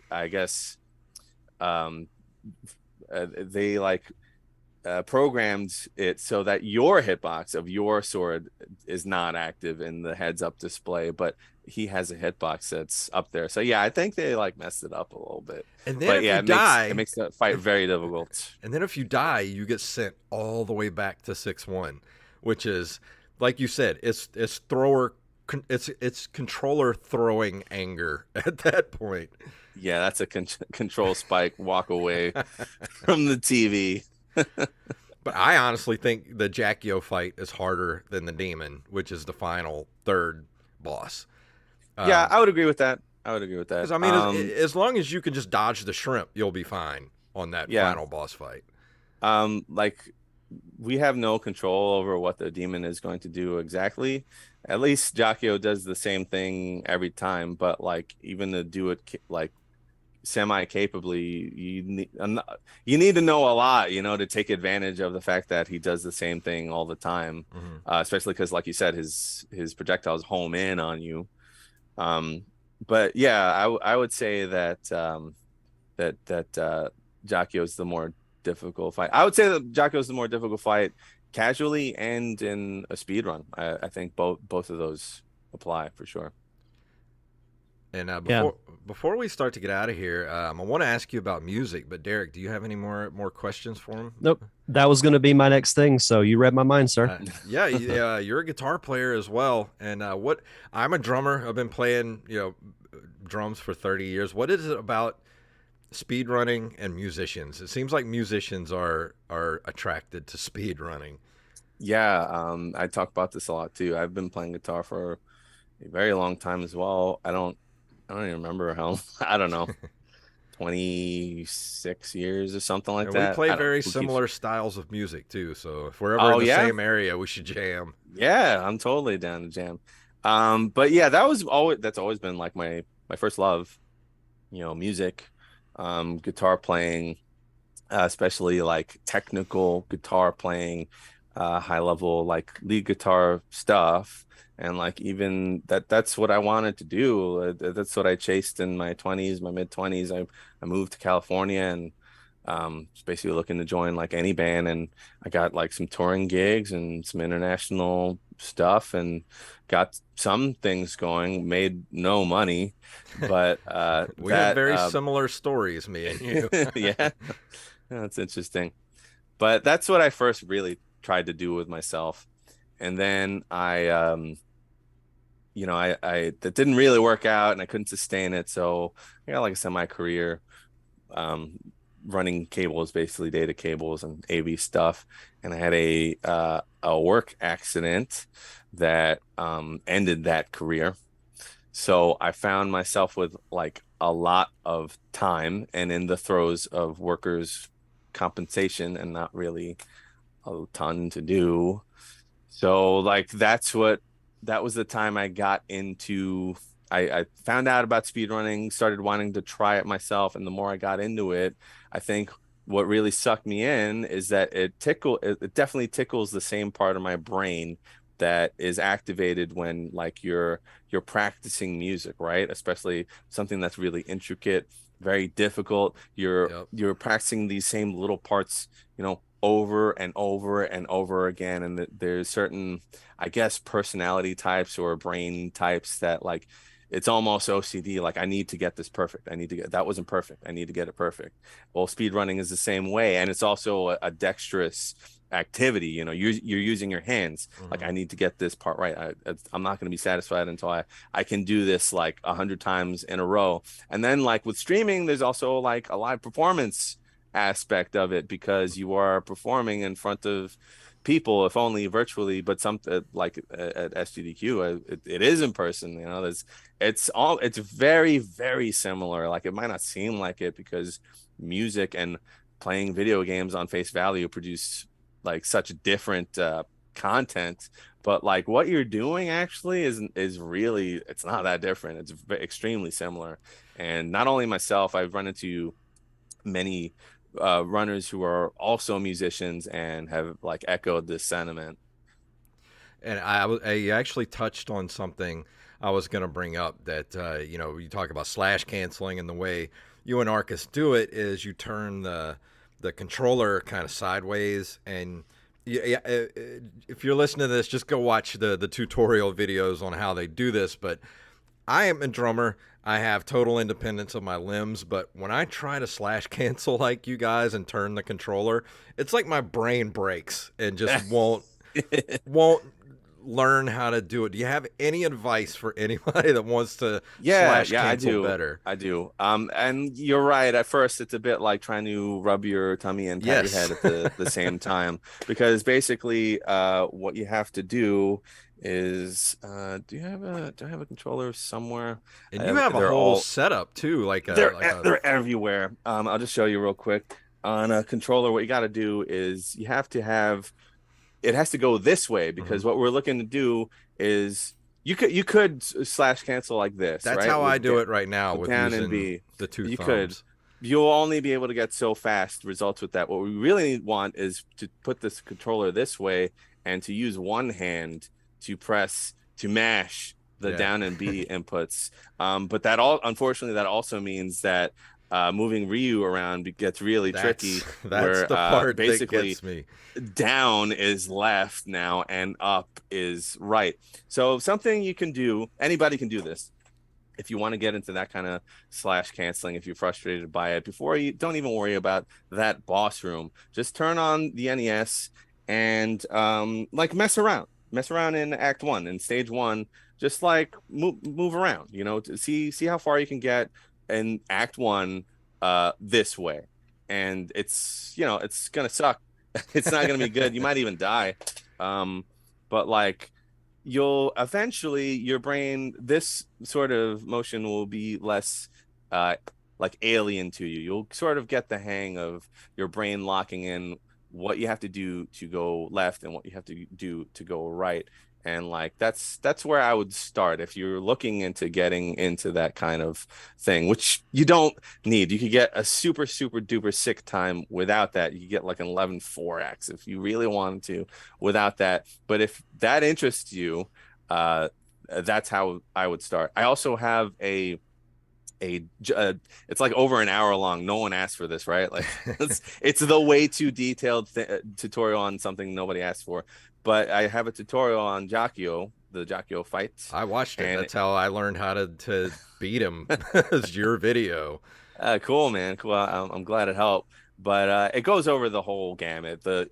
programmed it so that your hitbox of your sword is not active in the heads-up display, but he has a hitbox that's up there. So yeah, I think they like messed it up a little bit. And then But if yeah, you it die, makes the fight very difficult. and then if you die, you get sent all the way back to 6-1, which is, like you said, it's controller throwing anger at that point. Yeah, that's a control spike walk away from the TV. But I honestly think the Jackio fight is harder than the Demon, which is the final third boss. Yeah, I would agree with that. Because I mean, as long as you can just dodge the shrimp, you'll be fine on that final boss fight. Like we have no control over what the demon is going to do exactly. At least Jackio does the same thing every time, but like even to do it like semi-capably, you need to know a lot, to take advantage of the fact that he does the same thing all the time. Especially because, like you said, his projectiles home in on you. But yeah, I would say that Jackio is the more difficult fight. I would say that Jackio is the more difficult fight casually and in a speed run. I think both of those apply for sure. And before we start to get out of here, I want to ask you about music. But Derek, do you have any more questions for him? Nope. That was going to be my next thing. So you read my mind, sir. Yeah, you're a guitar player as well. And I'm a drummer. I've been playing, drums for 30 years. What is it about speedrunning and musicians? It seems like musicians are attracted to speedrunning. Yeah, I talk about this a lot too. I've been playing guitar for a very long time as well. I don't even remember how. I don't know, 26 years or something like that. We play very similar styles of music too. So if we're ever in the same area, we should jam. Yeah, I'm totally down to jam. But yeah, that's always been like my first love. Music, guitar playing, especially like technical guitar playing, high level like lead guitar stuff. And like even that's what I wanted to do. That's what I chased in my 20s, my mid 20s. I moved to California and was basically looking to join like any band, and I got like some touring gigs and some international stuff and got some things going, made no money, but we have very similar stories, me and you. Yeah, that's interesting. But that's what I first really tried to do with myself. And then I that didn't really work out and I couldn't sustain it. So I got like a semi-career running cables, basically data cables and AV stuff. And I had a work accident that ended that career. So I found myself with like a lot of time and in the throes of workers' compensation and not really a ton to do. So like that was the time I got into. I found out about speedrunning, started wanting to try it myself, and the more I got into it, I think what really sucked me in is that it definitely tickles the same part of my brain that is activated when like you're practicing music, right? Especially something that's really intricate, very difficult. You're practicing these same little parts, over and over and over again. And there's certain, I guess, personality types or brain types that like it's almost OCD. Like I need to get this perfect. That wasn't perfect. I need to get it perfect. Well, speedrunning is the same way, and it's also a dexterous activity. You're using your hands. Like I need to get this part right. I'm not going to be satisfied until I can do this like 100 times in a row. And then like with streaming, there's also like a live performance aspect of it, because you are performing in front of people, if only virtually, but something like at SGDQ, it is in person. It's very, very similar. Like it might not seem like it because music and playing video games on face value produce like such different content, but like what you're doing actually is really, it's not that different. It's extremely similar. And not only myself, I've run into many runners who are also musicians and have like echoed this sentiment. And I actually touched on something I was going to bring up, that you talk about slash canceling, and the way you and Arcus do it is you turn the the controller kind of sideways. And yeah, if you're listening to this, just go watch the tutorial videos on how they do this. But I am a drummer. I have total independence of my limbs, but when I try to slash cancel like you guys and turn the controller, it's like my brain breaks and just won't learn how to do it. Do you have any advice for anybody that wants to slash cancel better? I do. And you're right. At first, it's a bit like trying to rub your tummy and pat your head at the same time, because basically, what you have to do is, do I have a controller somewhere? And you have a whole setup too, they're everywhere. I'll just show you real quick. On a controller, what you got to do is you have to have it has to go this way, because what we're looking to do is you could slash cancel like this. That's right? how I do it right now with down using and B. the two You thumbs. You'll only be able to get so fast results with that. What we really want is to put this controller this way and to use one hand to mash the down and B inputs. But unfortunately that also means that moving Ryu around gets really tricky. That's the part basically that gets me. Down is left now and up is right. So something you can do, anybody can do this. If you want to get into that kind of slash canceling, if you're frustrated by it, don't even worry about that boss room. Just turn on the NES and mess around in Act 1 and Stage 1. Just like move around, to see how far you can get in Act 1 this way. And it's gonna suck. It's not gonna be good. You might even die. But you'll eventually, your brain, this sort of motion will be less alien to you. You'll sort of get the hang of your brain locking in what you have to do to go left and what you have to do to go right. And that's where I would start if you're looking into getting into that kind of thing, which you don't need. You could get a super, super duper sick time without that. You could get like an 11.4x if you really wanted to without that. But if that interests you, that's how I would start. I also have it's like over an hour long. No one asked for this, right? Like it's the way too detailed tutorial on something nobody asked for. But I have a tutorial on Jakio, the Jakio fights. I watched it. That's how I learned how to beat him. It's your video. Cool, man. Cool. I'm glad it helped. But it goes over the whole gamut. The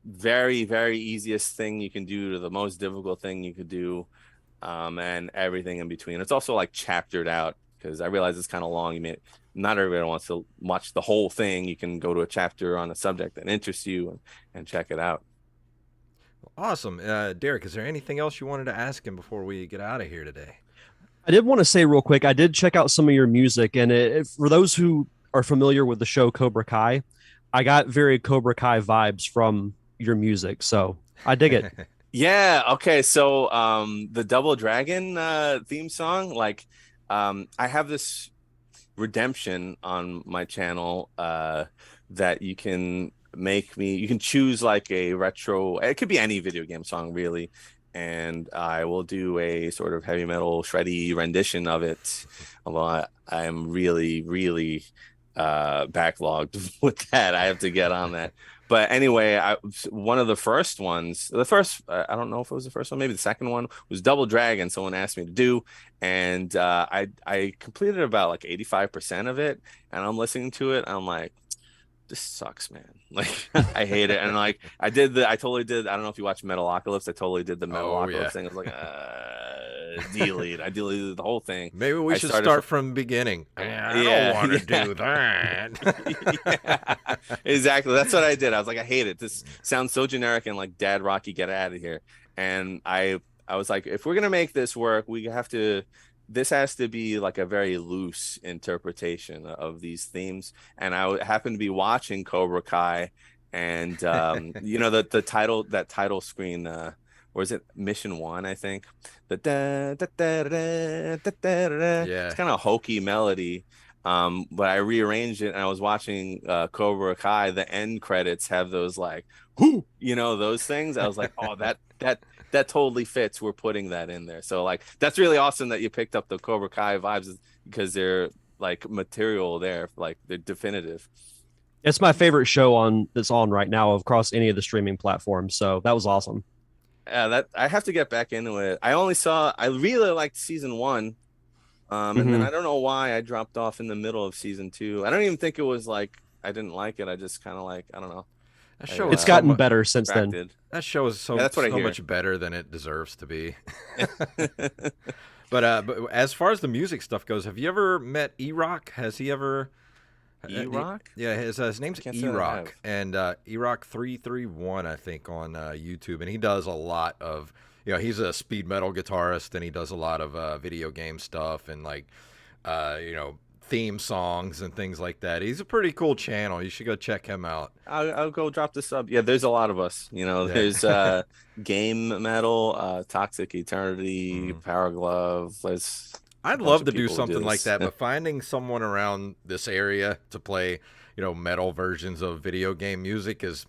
very, very easiest thing you can do to the most difficult thing you could do, and everything in between. It's also chaptered out, because I realize it's kind of long. Not everybody wants to watch the whole thing. You can go to a chapter on a subject that interests you and check it out. Awesome. Derek, is there anything else you wanted to ask him before we get out of here today? I did want to say real quick, I did check out some of your music, and for those who are familiar with the show Cobra Kai, I got very Cobra Kai vibes from your music, so I dig it. Yeah. Okay. So the Double Dragon theme song, I have this redemption on my channel that you can you can choose a retro, it could be any video game song really, and I will do a sort of heavy metal shreddy rendition of it, although I am really backlogged with that. I have to get on that. But anyway, one of the first ones, I don't know if it was the first one, maybe the second one, was Double Dragon. Someone asked me to do, and I completed about 85% of it, and I'm listening to it, and I'm like, this sucks, man. I hate it. And I totally did. I don't know if you watch Metalocalypse. I totally did the Metalocalypse thing. I was delete. I deleted the whole thing. Maybe we should start from the beginning. I don't want to do that. Exactly. That's what I did. I was like, I hate it. This sounds so generic and Dad Rocky, get out of here. And I was like, if we're going to make this work, this has to be a very loose interpretation of these themes. And I happened to be watching Cobra Kai, and the title screen, or is it Mission 1, I think? It's kind of hokey melody. But I rearranged it, and I was watching Cobra Kai. The end credits have those whoo, those things. I was like, oh, that totally fits. We're putting that in there. So that's really awesome that you picked up the Cobra Kai vibes, because they're material there, they're definitive. It's my favorite show on that's on right now across any of the streaming platforms. So that was awesome. Yeah, that I have to get back into it. I really liked season 1. And then Hmm. I don't know why I dropped off in the middle of season 2. I don't even think it was like I didn't like it. I just kind of like, I don't know. That I show is It's so gotten much. better since then. distracted. That show is Yeah, that's what I so hear. much better than it deserves to be. But as far as the music stuff goes, have you ever met E-Rock? Has he ever? E-Rock? Yeah, his I name's can't say that I have. E-Rock, and E-Rock 331, I think, on YouTube, and he does a lot of, he's a speed metal guitarist, and he does a lot of video game stuff and like, you know, theme songs and things like that. He's a pretty cool channel. You should go check him out. I'll go drop the sub. Yeah, there's a lot of us. You know, Yeah. there's Game Metal, Toxic Eternity, Mhm. Power Glove. There's a I'd bunch love of to do people who do something like this. that, but finding someone around this area to play, metal versions of video game music is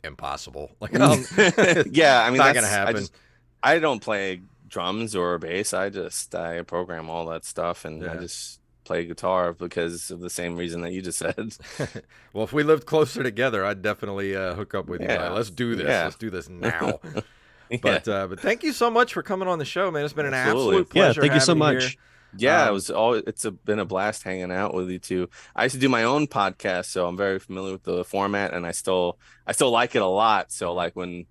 impossible. Like, Yeah, I mean not gonna happen. I don't play drums or bass. I program all that stuff and I Yeah. just play guitar because of the same reason that you just said. Well, if we lived closer together, I'd definitely hook up with you. Yeah. Let's do this. Yeah. Let's do this now. Yeah. But thank you so much for coming on the show, man. It's been an Absolutely. absolute Yeah, pleasure thank you so having you here. much. Yeah, been a blast hanging out with you two. I used to do my own podcast, so I'm very familiar with the format and I still like it a lot. So like when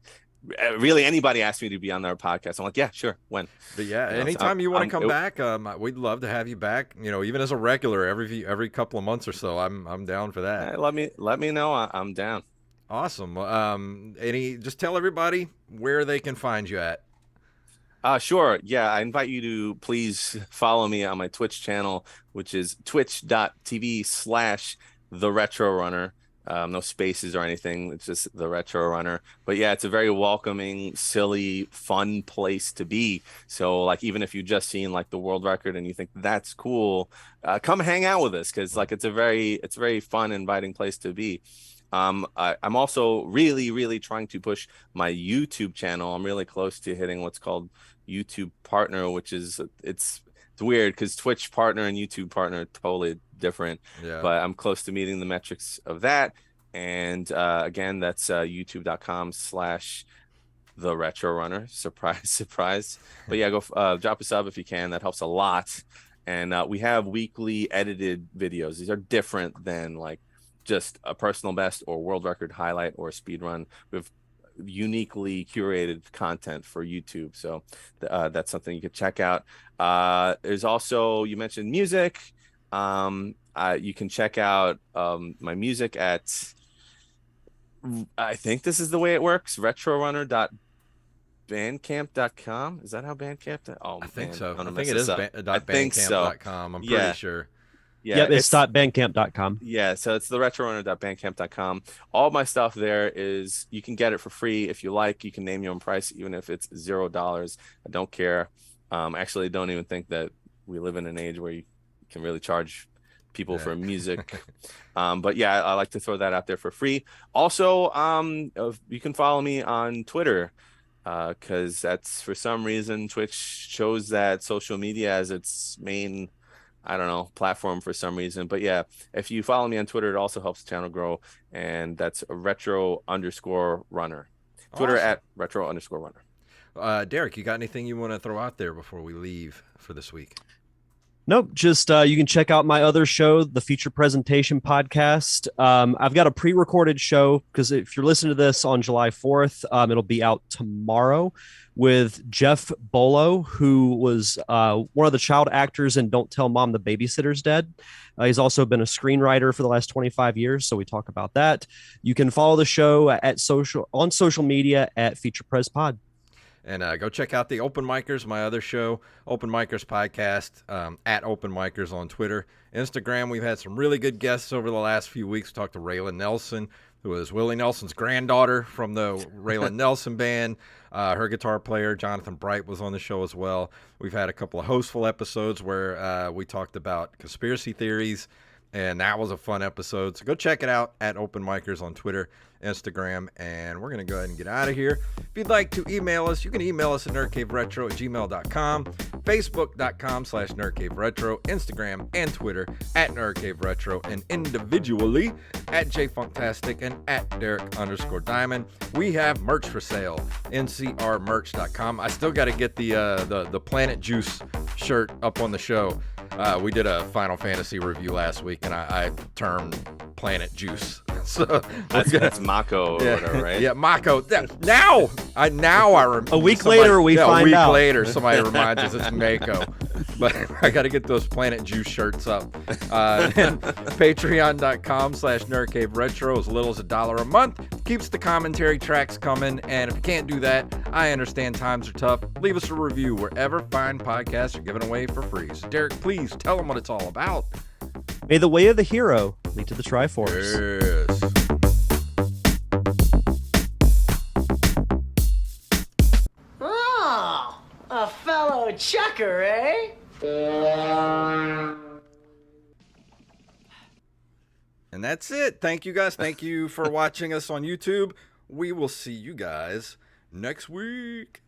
really anybody asks me to be on their podcast, I'm like, yeah, sure. When? But yeah, You know, so anytime you want to come it- back, we'd love to have you back. Even as a regular every couple of months or so. I'm down for that. let me know. I'm down. Awesome. Just tell everybody where they can find you at. Sure. Yeah, I invite you to please follow me on my Twitch channel, which is twitch.tv/the RetroRunner. No spaces or anything. It's just the Retro Runner. But yeah, it's a very welcoming, silly, fun place to be. So like, even if you just seen like the world record and you think that's cool, come hang out with us because like it's a very fun, inviting place to be. I'm also really, really trying to push my YouTube channel. I'm really close to hitting what's called YouTube Partner, which is it's weird because Twitch Partner and YouTube Partner are totally different. Yeah. But I'm close to meeting the metrics of that. And again, that's youtube.com/the Retro Runner. Surprise, surprise. But yeah, go drop a sub if you can. That helps a lot. And we have weekly edited videos. These are different than like just a personal best or world record highlight or speed run. We've uniquely curated content for YouTube. So that's something you could check out. There's also, you mentioned music. You can check out my music at, I think this is the way it works, retrorunner.bandcamp.com. Is that how Bandcamp? Oh, I think man, so. I'm gonna I mess think it this is up. I think so. bandcamp.com. I'm pretty sure. Yeah, Yep, it's .bandcamp.com. Yeah, so it's the retrorunner.bandcamp.com. All my stuff there is, you can get it for free if you like. You can name your own price, even if it's $0. I don't care. Actually, don't even think that we live in an age where you can really charge people for music. But yeah, I like to throw that out there for free. Also, you can follow me on Twitter because that's, for some reason, Twitch chose that social media as its main, I don't know, platform for some reason. But yeah, if you follow me on Twitter, it also helps the channel grow. And that's retro_runner. Twitter Awesome. at retro_runner. Derek, you got anything you want to throw out there before we leave for this week? Nope, just you can check out my other show, the Feature Presentation Podcast. I've got a pre-recorded show because if you're listening to this on July 4th, it'll be out tomorrow with Jeff Bolo, who was one of the child actors in Don't Tell Mom the Babysitter's Dead. He's also been a screenwriter for the last 25 years, so we talk about that. You can follow the show on social media at Feature Pres Pod. And go check out the Open Micers, my other show, Open Micers Podcast, at Open Micers on Twitter. Instagram, we've had some really good guests over the last few weeks. Talked to Raylan Nelson, who is Willie Nelson's granddaughter from the Raylan Nelson Band. Her guitar player, Jonathan Bright, was on the show as well. We've had a couple of hostful episodes where we talked about conspiracy theories And that was a fun episode. So go check it out at Open Micers on Twitter, Instagram, and we're going to go ahead and get out of here. If you'd like to email us, you can email us at nerdcaveretro@gmail.com, facebook.com/nerdcaveretro, Instagram and Twitter at nerdcaveretro, and individually at jfunktastic and at Derek_Diamond. We have merch for sale, ncrmerch.com. I still got to get the Planet Juice shirt up on the show. We did a Final Fantasy review last week, and I termed Planet Juice. So that's Mako or whatever, right? Yeah, Mako. Now I remember. A week later, we find a week out. later, somebody reminds us it's Mako. But I got to get those Planet Juice shirts up. And Patreon.com/NerdCaveRetro, as little as $1 a month, keeps the commentary tracks coming. And if you can't do that, I understand times are tough. Leave us a review wherever fine podcasts are given away for free. So Derek, please tell them what it's all about. May the way of the hero lead to the Triforce. Yes. Oh, a fellow checker, eh? And that's it. Thank you guys. Thank you for watching us on YouTube. We will see you guys next week.